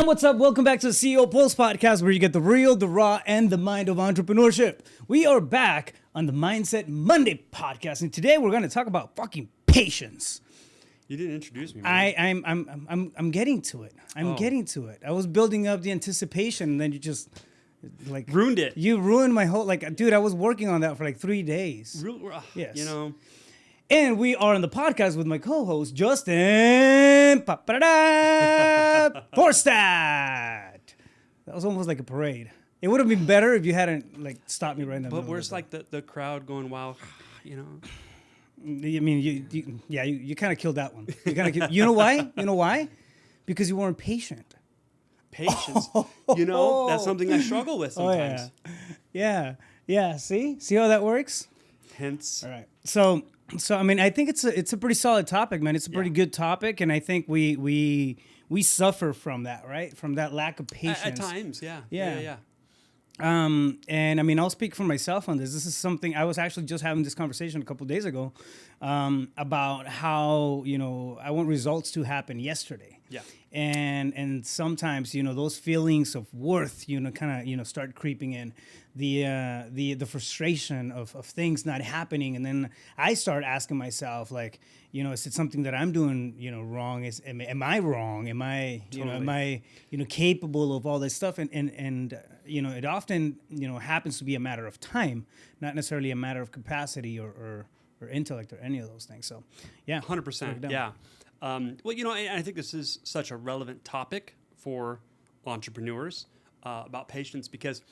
And what's up? Welcome back to the CEO Pulse podcast, where you get the real, the raw, and the mind of entrepreneurship. We are back on the Mindset Monday podcast, and today we're going to talk about fucking patience. You didn't introduce me, man. I'm getting to it. I'm getting to it. I was building up the anticipation, and then you just Ruined it. You ruined my whole dude. I was working on that for like 3 days. Yes. You know. And we are on the podcast with my co-host, Justin Forstad. That was almost like a parade. It would have been better if you hadn't stopped me right in the middle. But where's the crowd going wild? You know. I mean, you kind of killed that one. You know why? You know why? Because you weren't patient. Patience. You know, that's something I struggle with sometimes. Yeah. See how that works? Hence. All right. So I mean, I think it's a pretty solid topic, man. It's a pretty good topic, and I think we suffer from that, right? From that lack of patience. At times, yeah. And I mean, I'll speak for myself on this. This is something I was actually just having this conversation a couple of days ago about how, I want results to happen yesterday. Yeah. And sometimes, those feelings of worth, kind of, start creeping in. The frustration of things not happening. And then I start asking myself, is it something that I'm doing, wrong? Am I wrong? Am I, Totally. am I, capable of all this stuff? And it often, happens to be a matter of time, not necessarily a matter of capacity or intellect or any of those things. So, yeah. 100%. Yeah. Well, I think this is such a relevant topic for entrepreneurs about patience because,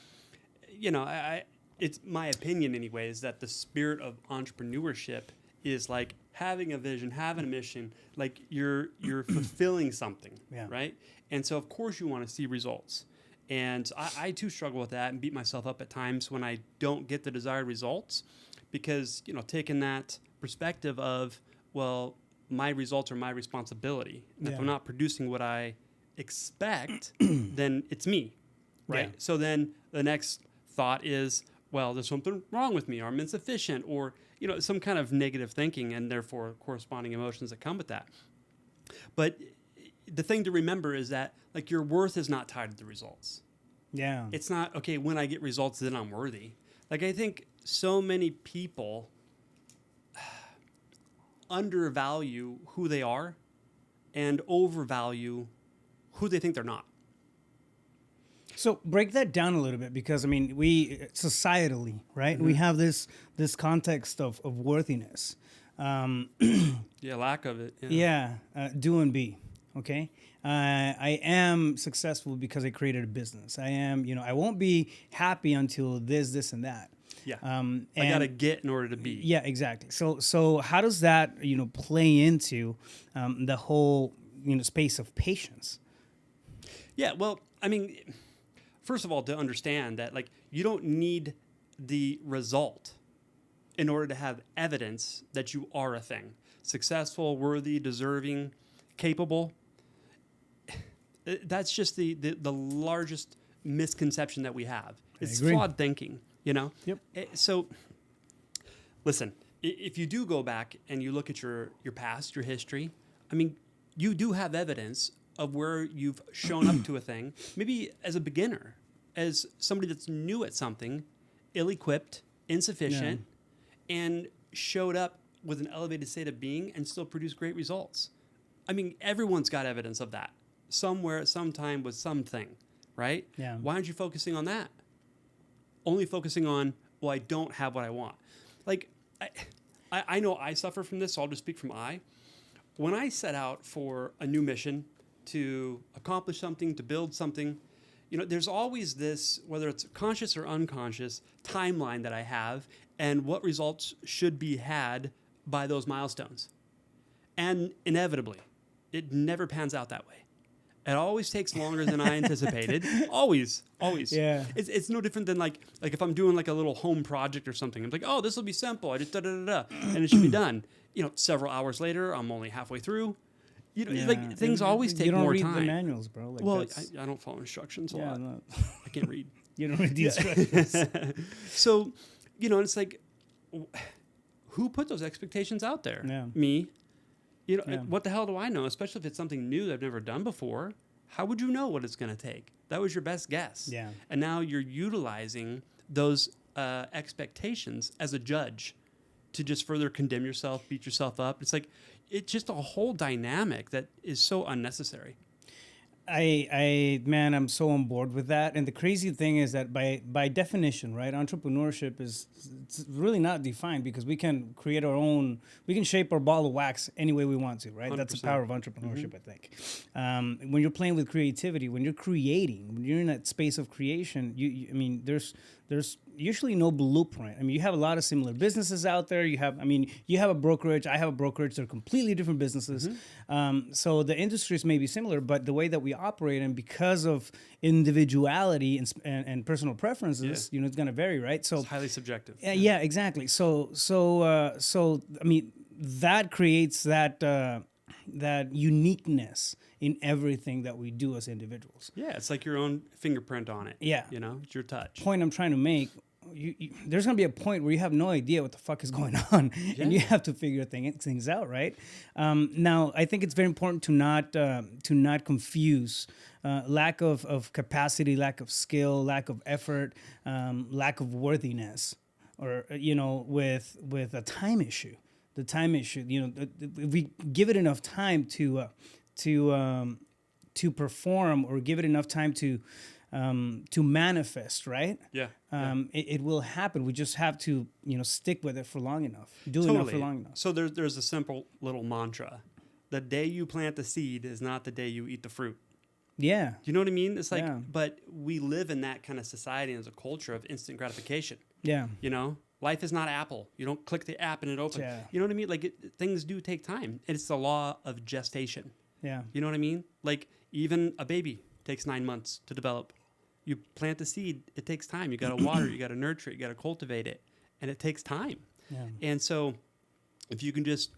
it's my opinion anyways that the spirit of entrepreneurship is like having a vision, having a mission, like you're fulfilling something, right? And so of course you want to see results. And I too struggle with that and beat myself up at times when I don't get the desired results because, taking that perspective of, well, my results are my responsibility. And if I'm not producing what I expect, then it's me, right? Yeah. So then the next thought is, well, there's something wrong with me, or I'm insufficient, or, some kind of negative thinking and therefore corresponding emotions that come with that. But the thing to remember is that, your worth is not tied to the results. Yeah. It's not, okay, when I get results, then I'm worthy. I think so many people undervalue who they are and overvalue who they think they're not. So break that down a little bit because, I mean, we societally, right? Mm-hmm. We have this context of worthiness. Lack of it. Yeah. Do and be. Okay. I am successful because I created a business. I am, I won't be happy until this, and that. Yeah. I got to get in order to be. Yeah, exactly. So how does that, play into the whole, space of patience? Yeah. Well, I mean, first of all, to understand that, you don't need the result in order to have evidence that you are a thing. Successful, worthy, deserving, capable. That's just the largest misconception that we have. It's flawed thinking, Yep. So, listen, if you do go back and you look at your past, your history, I mean, you do have evidence of where you've shown up to a thing, maybe as a beginner, as somebody that's new at something, ill-equipped, insufficient, and showed up with an elevated state of being and still produced great results. I mean, everyone's got evidence of that somewhere at some time with something, right? Yeah. Why aren't you focusing on that? Only focusing on, well, I don't have what I want. I know I suffer from this, so I'll just speak from I. When I set out for a new mission to accomplish something, to build something, there's always this, whether it's conscious or unconscious, timeline that I have and what results should be had by those milestones. And inevitably, it never pans out that way. It always takes longer than I anticipated. Always. Yeah. It's no different than like if I'm doing a little home project or something. I'm like, oh, this will be simple. I just and it should be done. Several hours later, I'm only halfway through. Things always take more time. You don't read the manuals, bro. I don't follow instructions a lot. No. I can't read. You don't read the instructions. So, it's who put those expectations out there? Yeah. Me. What the hell do I know? Especially if it's something new that I've never done before. How would you know what it's going to take? That was your best guess. Yeah. And now you're utilizing those expectations as a judge to just further condemn yourself, beat yourself up. It's like, it's just a whole dynamic that is so unnecessary. Man, I'm so on board with that. And the crazy thing is that by definition, right, entrepreneurship it's really not defined, because we can create our own, we can shape our ball of wax any way we want to, right? 100%. That's the power of entrepreneurship, I think. When you're playing with creativity, when you're creating, when you're in that space of creation, I mean, there's usually no blueprint. I mean, you have a lot of similar businesses out there. You have a brokerage. I have a brokerage. They're completely different businesses. So the industries may be similar, but the way that we operate, and because of individuality and personal preferences, it's going to vary, right? So it's highly subjective. Yeah, exactly. So I mean, that creates that uniqueness in everything that we do as individuals. Yeah, it's like your own fingerprint on it. Yeah. It's your touch. Point I'm trying to make, there's going to be a point where you have no idea what the fuck is going on, and you have to figure things out, right? Now, I think it's very important to not confuse lack of capacity, lack of skill, lack of effort, lack of worthiness, or with a time issue. The time issue, if we give it enough time to perform, or give it enough time to manifest, right? Yeah. It will happen. We just have to, stick with it for long enough. Enough for long enough. So there's a simple little mantra: the day you plant the seed is not the day you eat the fruit. Yeah. You know what I mean? It's like, but we live in that kind of society as a culture of instant gratification. Yeah. Life is not Apple. You don't click the app and it opens. Yeah. You know what I mean? Like, things do take time. It's the law of gestation. Yeah. You know what I mean? Like, even a baby takes 9 months to develop. You plant the seed, it takes time. You got to water, you got to nurture it, you got to cultivate it, and it takes time. Yeah. And so if you can just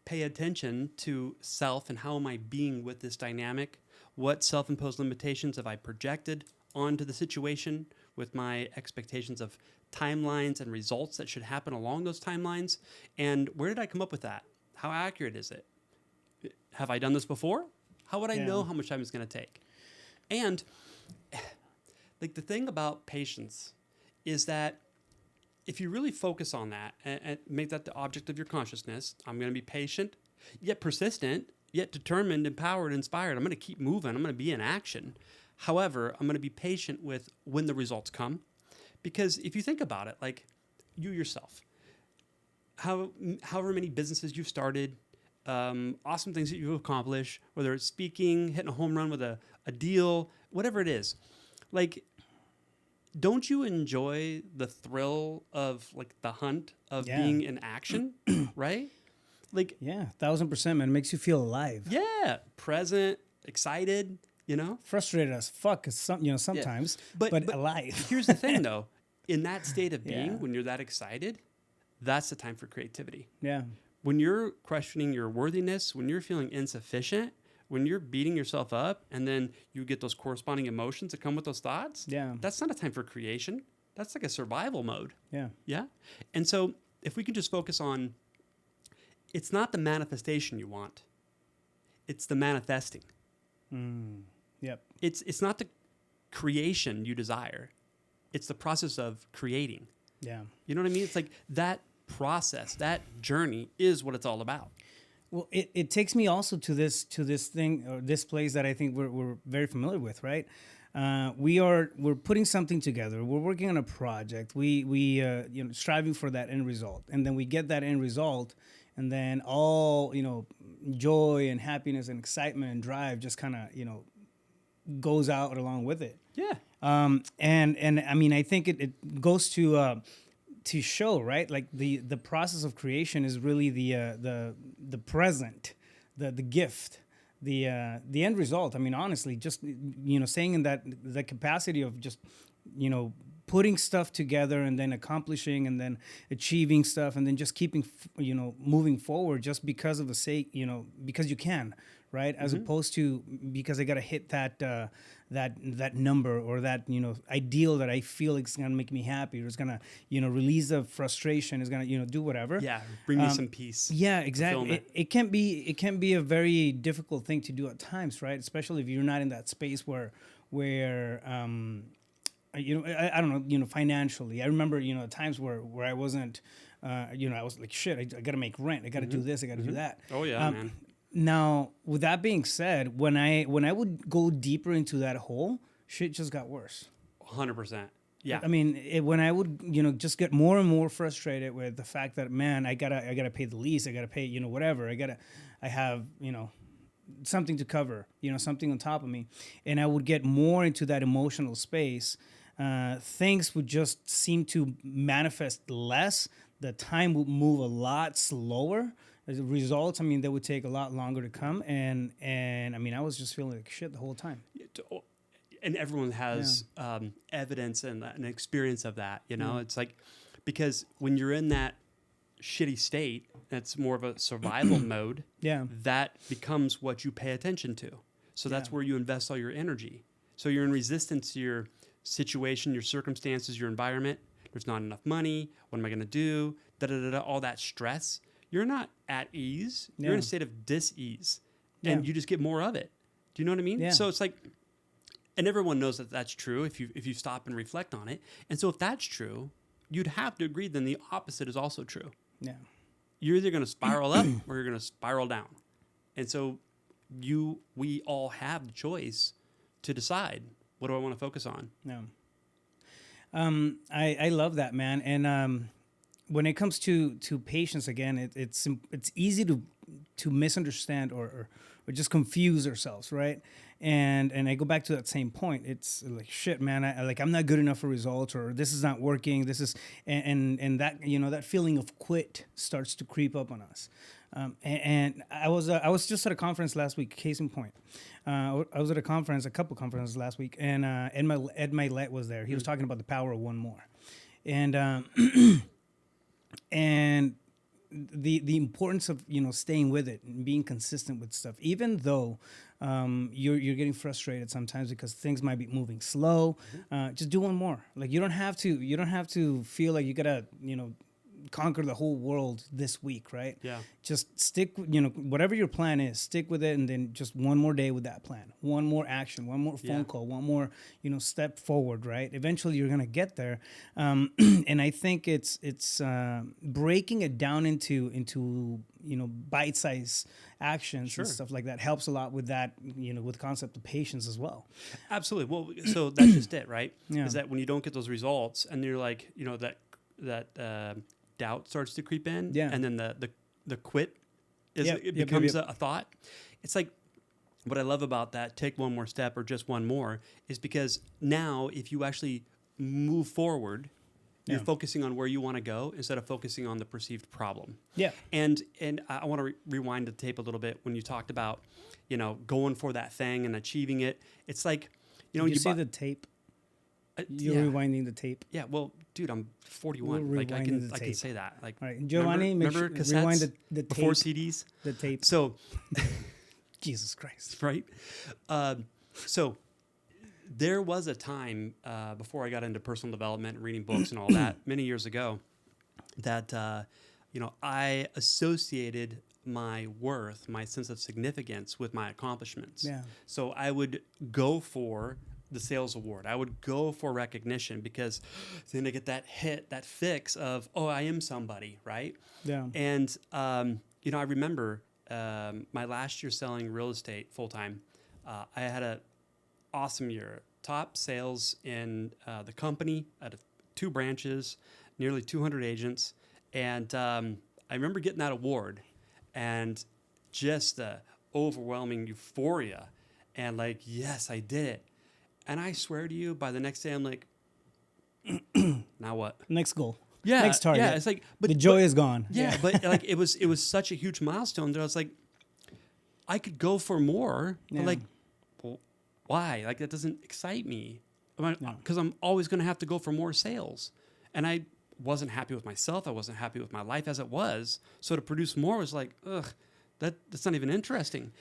pay attention to self and how am I being with this dynamic, what self-imposed limitations have I projected onto the situation with my expectations of timelines and results that should happen along those timelines, and where did I come up with that? How accurate is it? Have I done this before? How would I know how much time it's going to take? And like, the thing about patience is that if you really focus on that and make that the object of your consciousness, I'm going to be patient, yet persistent, yet determined, empowered, inspired. I'm going to keep moving. I'm going to be in action. However, I'm going to be patient with when the results come. Because if you think about it, like you yourself, however many businesses you've started, awesome things that you've accomplished, whether it's speaking, hitting a home run with a deal, whatever it is, like, don't you enjoy the thrill of like the hunt of being in action, right? Like, 1,000%, man. It makes you feel alive. Yeah, present, excited, frustrated as fuck, sometimes, but alive. Here's the thing, though. In that state of being, when you're that excited, that's the time for creativity. Yeah. When you're questioning your worthiness, when you're feeling insufficient, when you're beating yourself up, and then you get those corresponding emotions that come with those thoughts, that's not a time for creation. That's like a survival mode. Yeah. Yeah. And so if we can just focus on, it's not the manifestation you want, it's the manifesting. Yep. It's not the creation you desire. It's the process of creating. Yeah. You know what I mean? It's like that process, that journey is what it's all about. Well, it takes me also to this thing, or this place that I think we're very familiar with, right? We're putting something together. We're working on a project. We striving for that end result, and then we get that end result, and then all joy and happiness and excitement and drive just kind of goes out along with it. Yeah. And I mean, I think it goes to show, right? Like the process of creation is really the present, the gift, the end result. I mean, honestly, just saying in that the capacity of just putting stuff together and then accomplishing and then achieving stuff and then just keeping moving forward just because of the sake, because you can, right? As opposed to because I got to hit that number or that, ideal that I feel it's going to make me happy or it's going to, release the frustration, is going to, do whatever. Yeah, bring me some peace. Yeah, exactly. It can be a very difficult thing to do at times, right? Especially if you're not in that space where I don't know, financially. I remember, at times where I wasn't, I was like, shit, I got to make rent. I got to do this. I got to do that. Oh yeah, man. Now, with that being said, when I would go deeper into that hole, shit just got worse. 100%. Yeah. I mean, when I would, just get more and more frustrated with the fact that, man, I gotta pay the lease. I gotta pay, whatever. I have, something to cover, something on top of me. And I would get more into that emotional space. Things would just seem to manifest less. The time would move a lot slower. As a result, I mean, they would take a lot longer to come. And I mean, I was just feeling like shit the whole time. And everyone has evidence and an experience of that, It's like, because when you're in that shitty state, that's more of a survival mode. Yeah. That becomes what you pay attention to. So that's where you invest all your energy. So you're in resistance to your situation, your circumstances, your environment. There's not enough money. What am I going to do? All that stress. You're not at ease. You're in a state of dis-ease. And you just get more of it. Do you know what I mean? Yeah. So it's like, and everyone knows that that's true if you stop and reflect on it. And so if that's true, you'd have to agree then the opposite is also true. Yeah. You're either going to spiral up or you're going to spiral down. And so we all have the choice to decide, what do I want to focus on? No. I love that, man. And when it comes to patience, again, it's easy to misunderstand or just confuse ourselves, right? And I go back to that same point. It's like, shit, man, I'm not good enough for results, or this is not working. This is and that, that feeling of quit starts to creep up on us. And I was just at a conference last week. Case in point, I was at a couple conferences last week, and Ed Milet was there. He was talking about the power of one more, and and the importance of staying with it and being consistent with stuff, even though you're getting frustrated sometimes because things might be moving slow. Just do one more. Like you don't have to feel like you gotta conquer the whole world this week, right? Yeah. Just stick, whatever your plan is, stick with it, and then just one more day with that plan, one more action, one more phone call, one more, step forward, right? Eventually, you're gonna get there, and I think it's breaking it down into bite-sized actions and stuff like that helps a lot with that, with the concept of patience as well. Absolutely. Well, so that's just it, right? Yeah. Is that when you don't get those results, and you're like, that doubt starts to creep in, and then the quit becomes a thought. It's like, what I love about that take one more step or just one more is because now if you actually move forward, you're focusing on where you want to go instead of focusing on the perceived problem. Yeah. And I want to rewind the tape a little bit when you talked about, going for that thing and achieving it. It's like, Did you see the tape? You're rewinding the tape. Yeah, well, dude, I'm 41. Like I can say that. Like, all right, Giovanni, remember cassettes rewind the tape before CDs. The tape. So, Jesus Christ, right? So, there was a time before I got into personal development, reading books, and all that many years ago, that I associated my worth, my sense of significance, with my accomplishments. Yeah. So I would go for the sales award. I would go for recognition because then I get that hit, that fix of, oh, I am somebody, right? Yeah. And, I remember my last year selling real estate full-time. I had an awesome year. Top sales in the company at 2 branches, nearly 200 agents. And I remember getting that award and just the overwhelming euphoria and like, yes, I did it. And I swear to you, by the next day, I'm like, now what? Next goal. Yeah. Next target. Yeah. It's like, but the joy is gone. Yeah. But like, it was such a huge milestone that I was like, I could go for more, but like, well, why? Like, that doesn't excite me because I'm always going to have to go for more sales. And I wasn't happy with myself. I wasn't happy with my life as it was. So to produce more was like, ugh, that's not even interesting.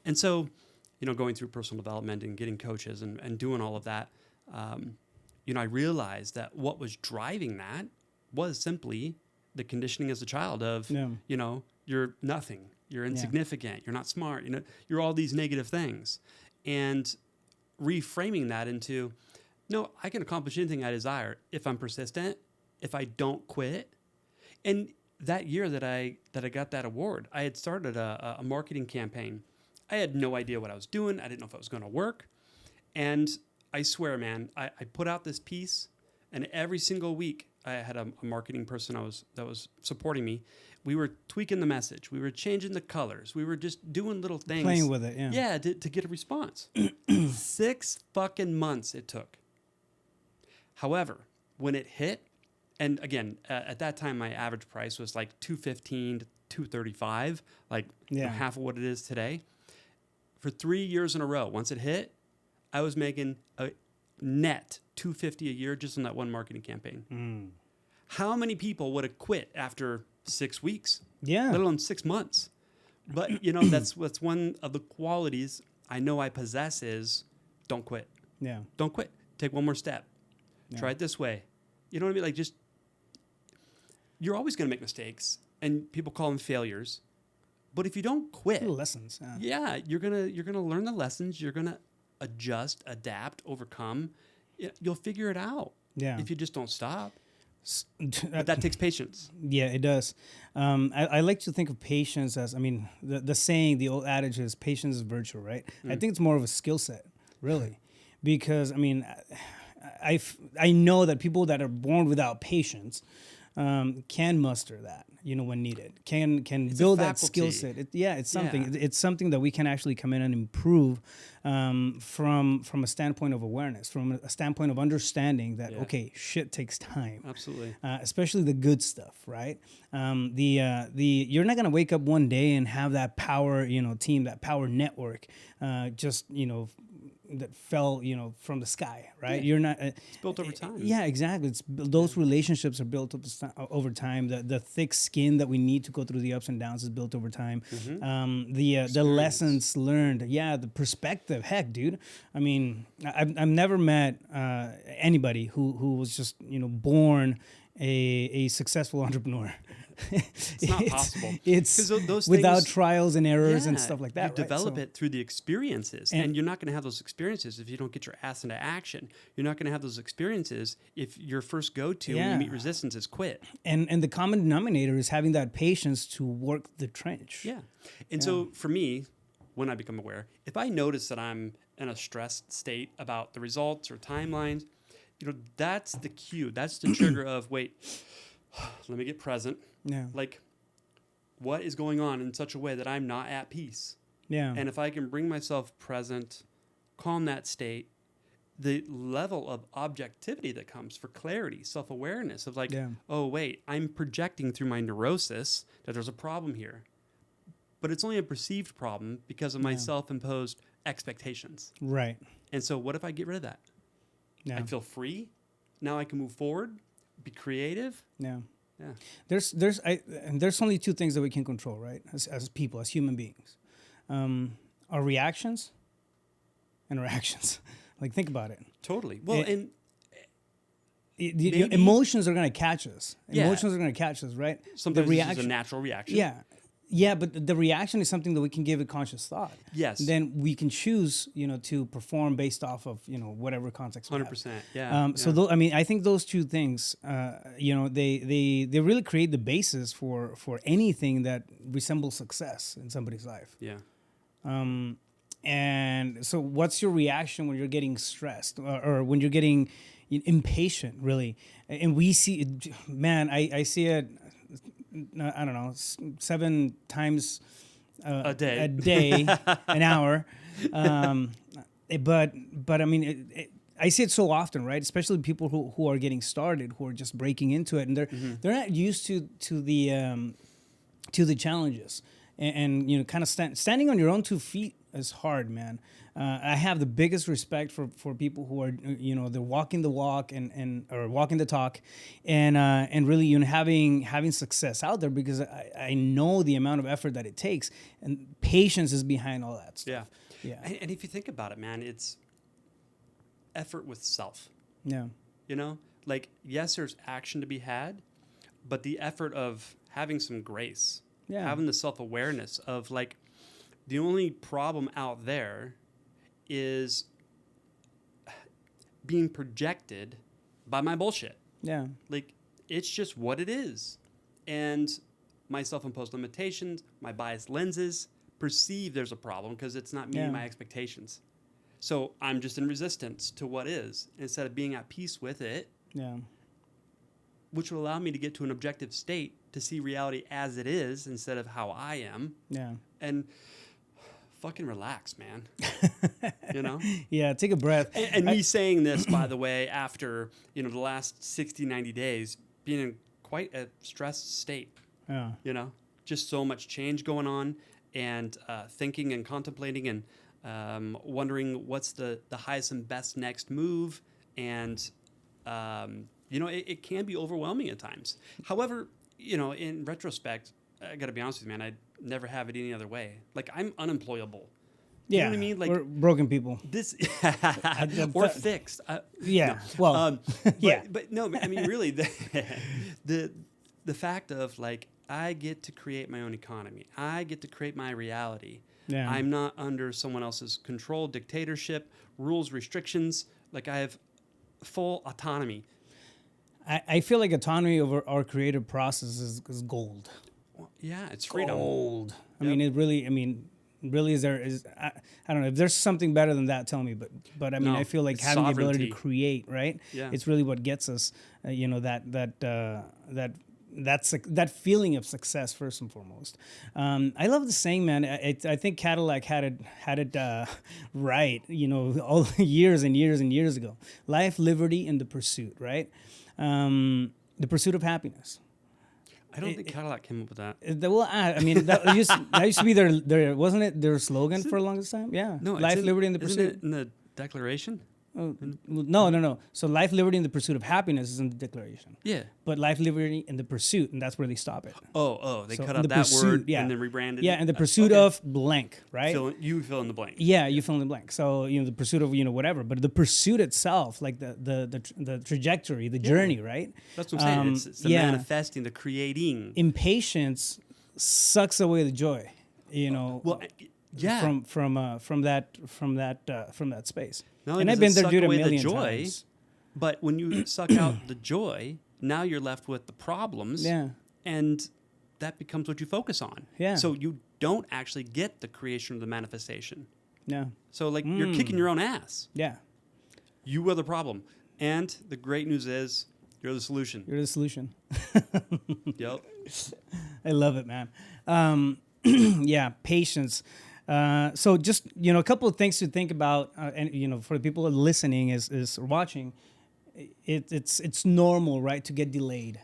And so, going through personal development and getting coaches and doing all of that, I realized that what was driving that was simply the conditioning as a child of, you're nothing, you're insignificant, you're not smart, you're all these negative things. And reframing that into, no, I can accomplish anything I desire if I'm persistent, if I don't quit. And that year that I got that award, I had started a marketing campaign. I had no idea what I was doing. I didn't know if it was going to work. And I swear, man, I put out this piece, and every single week I had a marketing person that was supporting me. We were tweaking the message. We were changing the colors. We were just doing little things. Playing with it, Yeah, to get a response. 6 fucking months it took. However, when it hit, and again, at that time, my average price was like $215 to $235, like half of what it is today. For 3 years in a row, once it hit, I was making a net $250 a year just on that one marketing campaign. How many people would have quit after 6 weeks? Yeah. Let alone 6 months. But, that's one of the qualities I know I possess is don't quit. Yeah. Don't quit. Take one more step. Yeah. Try it this way. You know what I mean? Like, just, you're always going to make mistakes, and people call them failures. But if you don't quit, Little lessons. yeah, you're gonna learn the lessons. You're gonna adjust, adapt, overcome. You'll figure it out. Yeah. If you just don't stop. But that takes patience. Yeah, it does. I like to think of patience as, the saying, the old adage is patience is virtue, right? I think it's more of a skill set, really, because I know that people that are born without patience can muster that, when needed, can build that skill set. It's something. It's something that we can actually come in and improve from a standpoint of awareness, from a standpoint of understanding that okay, shit takes time. Absolutely. Especially the good stuff, right? You're not gonna wake up one day and have that power, team, that power network, that fell, from the sky, right? Yeah. You're not. It's built over time. Yeah, exactly. Those relationships are built over time. The thick skin that we need to go through the ups and downs is built over time. The lessons learned. Yeah, the perspective. Heck, dude. I've never met anybody who was just born a successful entrepreneur. It's not possible. It's those without things, trials and errors and stuff like that. You develop it through the experiences, and you're not going to have those experiences if you don't get your ass into action. You're not going to have those experiences if your first go-to when you meet resistance is quit. And the common denominator is having that patience to work the trench. Yeah. And so for me, when I become aware, if I notice that I'm in a stressed state about the results or timelines, that's the cue. That's the trigger of, wait, let me get present. Yeah. Like, what is going on in such a way that I'm not at peace? Yeah. And if I can bring myself present, calm that state, the level of objectivity that comes for clarity, self-awareness of like, oh, wait, I'm projecting through my neurosis that there's a problem here. But it's only a perceived problem because of my self-imposed expectations. Right. And so what if I get rid of that? Yeah. I feel free. Now I can move forward, be creative. Yeah. Yeah. There's only two things that we can control, right? As people, as human beings, our reactions and our actions. Like, think about it. Totally. Well, emotions are gonna catch us. Emotions are gonna catch us, right? Sometimes it's a natural reaction. Yeah. Yeah, but the reaction is something that we can give it conscious thought. Yes. Then we can choose, to perform based off of, whatever context. 100%. Yeah. So I think those two things, they really create the basis for anything that resembles success in somebody's life. Yeah. And so, what's your reaction when you're getting stressed or when you're getting impatient? Really, and we see, man, I see it. I don't know, 7 times a day, an hour. But I see it so often, right? Especially people who are getting started, who are just breaking into it, and they're not used to the challenges. and you know, kind of standing on your own 2 feet is hard, man. I have the biggest respect for people who are, you know, they're walking the walk and or walking the talk, and really, you know, having success out there, because I know the amount of effort that it takes, and patience is behind all that stuff. Yeah. And if you think about it, man, it's effort with self. Yeah. You know, like, yes, there's action to be had, but the effort of having some grace, having the self-awareness of, like, the only problem out there is being projected by my bullshit. Yeah. Like, it's just what it is. And my self-imposed limitations, my biased lenses perceive there's a problem because it's not meeting my expectations. So I'm just in resistance to what is, instead of being at peace with it. Yeah. Which will allow me to get to an objective state to see reality as it is instead of how I am. Yeah. And fucking relax, man. You know? Yeah, take a breath. And me saying this, by the way, after, you know, the last 60, 90 days, being in quite a stressed state. Yeah. You know? Just so much change going on, and thinking and contemplating and wondering what's the highest and best next move. And, you know, it can be overwhelming at times. However, you know, in retrospect, I got to be honest with you, man, I'd never have it any other way. Like, I'm unemployable. You know what I mean? Like, we're broken people. This or fixed. Yeah. No. Well, But no, I mean, really, the fact of, like, I get to create my own economy. I get to create my reality. Yeah. I'm not under someone else's control, dictatorship, rules, restrictions. Like, I have full autonomy. I feel like autonomy over our creative process is gold. Well, yeah, it's freedom. Gold. I Yep. mean, it really. I mean, really, I don't know if there's something better than that. Tell me, but I mean, No, I feel like it's having the ability sovereignty. to create, right? Yeah. It's really what gets us. You know, that feeling of success first and foremost. I love the saying, man. I think Cadillac had it right. You know, all years and years and years ago. Life, liberty, and the pursuit. Right. The pursuit of happiness. I don't think Cadillac came up with that. Well, I mean, that used to be their wasn't it their slogan for the longest time? Yeah. No, Life, liberty, and the isn't pursuit. it in the Declaration? Oh, no. So life, liberty, and the pursuit of happiness is in the Declaration. Yeah. But life, liberty, and the pursuit, and that's where they stop it. They So cut in out the that pursuit, word yeah. and then rebranded. Yeah, it. and the pursuit Okay. of blank, right? You fill in the blank. Yeah, you fill in the blank. So, you know, the pursuit of, you know, whatever, but the pursuit itself, like the trajectory, the journey, right? That's what I'm saying. It's the manifesting, the creating. Impatience sucks away the joy, you know. Well, yeah. From that space. Not only And does I've been it there suck dude a away the million joy, times. but when you suck out the joy, now you're left with the problems. Yeah. And that becomes what you focus on. Yeah. So you don't actually get the creation or the manifestation. Yeah. So, like, you're kicking your own ass. Yeah. You are the problem. And the great news is you're the solution. You're the solution. Yep. I love it, man. Yeah, patience. So just, you know, a couple of things to think about, and, you know, for the people listening is watching, it's normal, right, to get delayed.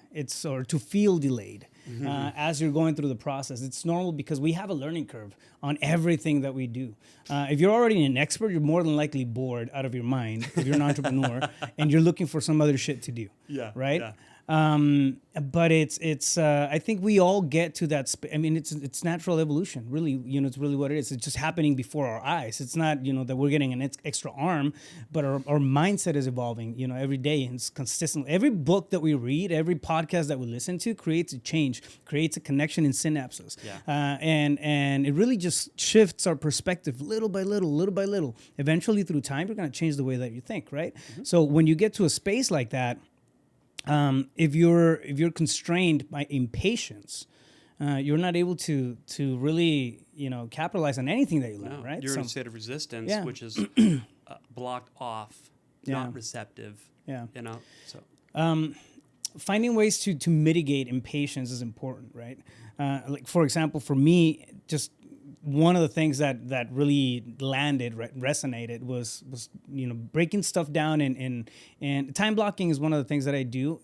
Or to feel delayed as you're going through the process. It's normal because we have a learning curve on everything that we do. If you're already an expert, you're more than likely bored out of your mind if you're an entrepreneur and you're looking for some other shit to do. Yeah. Right. Yeah. But it's I think we all get to that. I mean, it's natural evolution. Really, you know, it's really what it is. It's just happening before our eyes. It's not, you know, that we're getting an extra arm, but our mindset is evolving, you know, every day, and it's consistent. Every book that we read, every podcast that we listen to creates a change, creates a connection in synapses. Yeah. And it really just shifts our perspective little by little, little by little. Eventually, through time, you're going to change the way that you think, right? Mm-hmm. So when you get to a space like that, if you're constrained by impatience, you're not able to really, you know, capitalize on anything that you learn, right? You're in a state of resistance, Yeah. which is blocked off, Yeah. not receptive. Yeah. You know, so. Finding ways to mitigate impatience is important, right? Like, for example, for me, just one of the things that really landed, resonated was, you know, breaking stuff down and time blocking is one of the things that I do.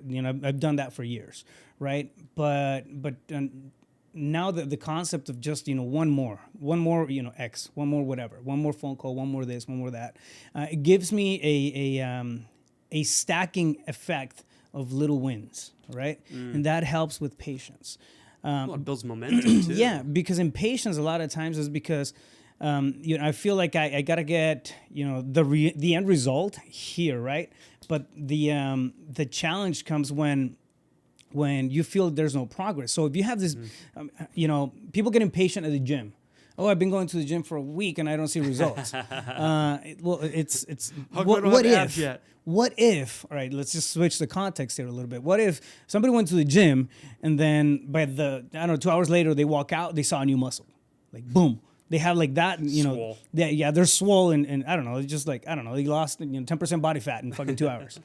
You know, I've done that for years, right? But now the concept of just, one more, X, one more whatever, one more phone call, one more this, one more that, it gives me a stacking effect of little wins, right? And that helps with patience. Well, it builds momentum too. Yeah, because impatience a lot of times is because I feel like I gotta get the end result here, right? But the challenge comes when you feel there's no progress. So if you have this, people get impatient at the gym. Oh, I've been going to the gym for a week and I don't see results. Well, it's what if? Yet? What if? All right, let's just switch the context here a little bit. What if somebody went to the gym and then by 2 hours later they walk out, they saw a new muscle, like boom. They have like that, Swole. They're swollen, and I don't know, it's just like, I don't know, they lost 10% body fat in fucking 2 hours.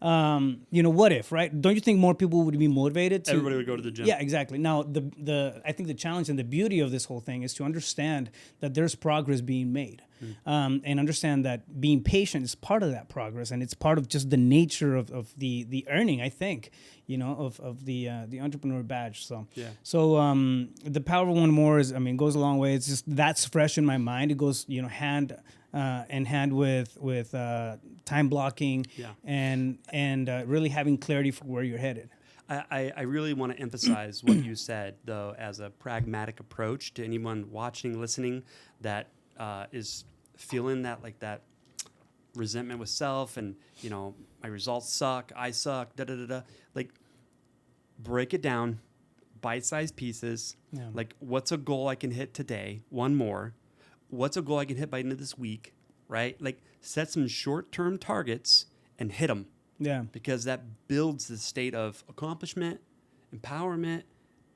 What if, right? Don't you think more people would be motivated to? Everybody would go to the gym. Yeah, exactly. Now, I think the challenge and the beauty of this whole thing is to understand that there's progress being made. And understand that being patient is part of that progress, and it's part of just the nature of the earning, I think, of the entrepreneur badge. So yeah. So the power of one more goes a long way. It's just that's fresh in my mind. It goes hand in hand with time blocking, and really having clarity for where you're headed. I really want to emphasize what you said, though, as a pragmatic approach to anyone watching, listening, that is feeling that resentment with self and, my results suck, I suck, da-da-da-da. Like, break it down, bite-sized pieces. Yeah. Like, what's a goal I can hit today? One more. What's a goal I can hit by the end of this week, right? Like, set some short-term targets and hit them. Yeah. Because that builds the state of accomplishment, empowerment,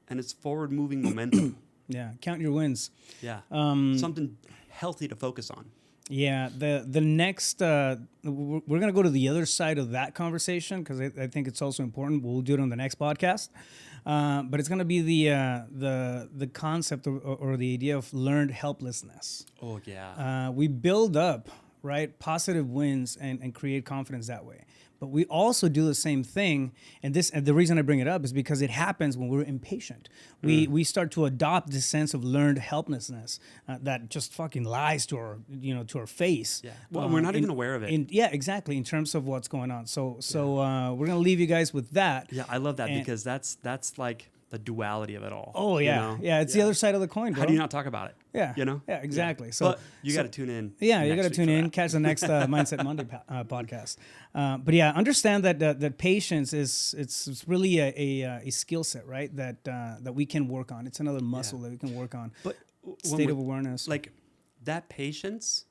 and it's forward-moving momentum. Yeah, count your wins. Yeah, something healthy to focus on. Yeah, the next we're gonna go to the other side of that conversation because I think it's also important. We'll do it on the next podcast, but it's gonna be the concept or the idea of learned helplessness. Oh yeah, we build up positive wins and create confidence that way. But we also do the same thing, and the reason I bring it up is because it happens when we're impatient. We start to adopt this sense of learned helplessness that just fucking lies to our face. Yeah, well, we're not even aware of it. Yeah, exactly. In terms of what's going on, so we're gonna leave you guys with that. Yeah, I love that because that's like the duality of it all. Oh yeah, it's the other side of the coin, bro. How do you not talk about it? Yeah, yeah, exactly. So but you got to tune in. Yeah, you got to tune in. Catch the next Mindset Monday podcast. But yeah, understand that patience it's really a skill set, right? That we can work on. It's another muscle that we can work on. But state of awareness, like that patience,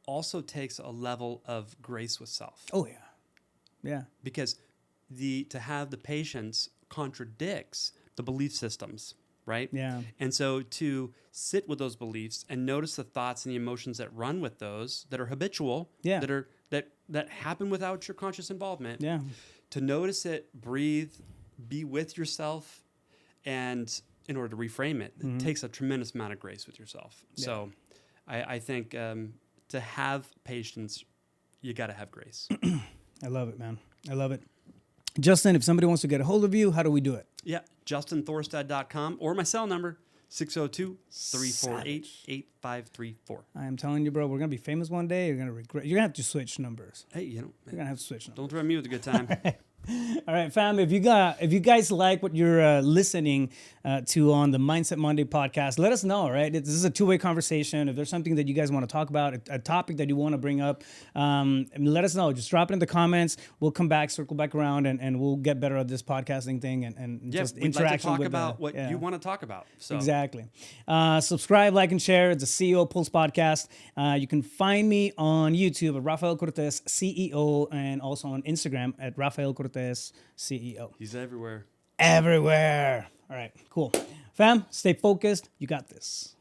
also takes a level of grace with self. Oh yeah, yeah. Because to have the patience contradicts the belief systems, right? Yeah. And so to sit with those beliefs and notice the thoughts and the emotions that run with those, that are habitual, that happen without your conscious involvement. Yeah. To notice it, breathe, be with yourself, and in order to reframe it, it takes a tremendous amount of grace with yourself. Yeah. So I think to have patience, you got to have grace. I love it, man. I love it. Justin, if somebody wants to get a hold of you, how do we do it? Yeah, justinthorstad.com or my cell number, 602-348-8534. I am telling you, bro, we're going to be famous one day. You're going to regret. You're going to have to switch numbers. Hey, you're going to have to switch numbers. Don't threaten me with a good time. All right, fam. If you guys like what you're listening to on the Mindset Monday podcast, let us know. Right, this is a two-way conversation. If there's something that you guys want to talk about, a topic that you want to bring up, let us know. Just drop it in the comments. We'll come back, circle back around, and we'll get better at this podcasting thing and just interaction. Like to talk about what you want to talk about. So. Exactly. Subscribe, like, and share. It's a CEO Pulse podcast. You can find me on YouTube at Rafael Cortez CEO, and also on Instagram at Rafael Cortez CEO. He's everywhere. Everywhere. All right, cool. Fam, stay focused. You got this.